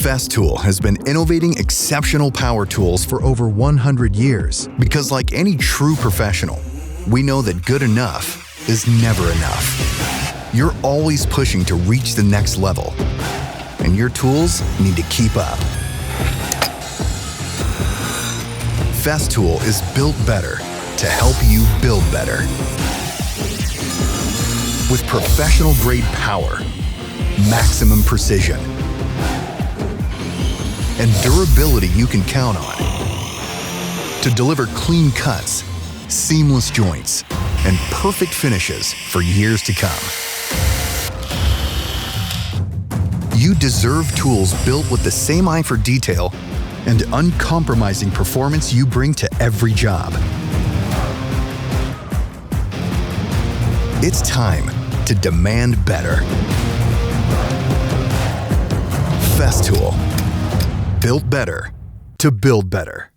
Festool has been innovating exceptional power tools for over 100 years because, like any true professional, we know that good enough is never enough. You're always pushing to reach the next level, and your tools need to keep up. Festool is built better to help you build better. With professional-grade power, maximum precision, and durability you can count on to deliver clean cuts, seamless joints, and perfect finishes for years to come. You deserve tools built with the same eye for detail and uncompromising performance you bring to every job. It's time to demand better. Festool. Built better to build better.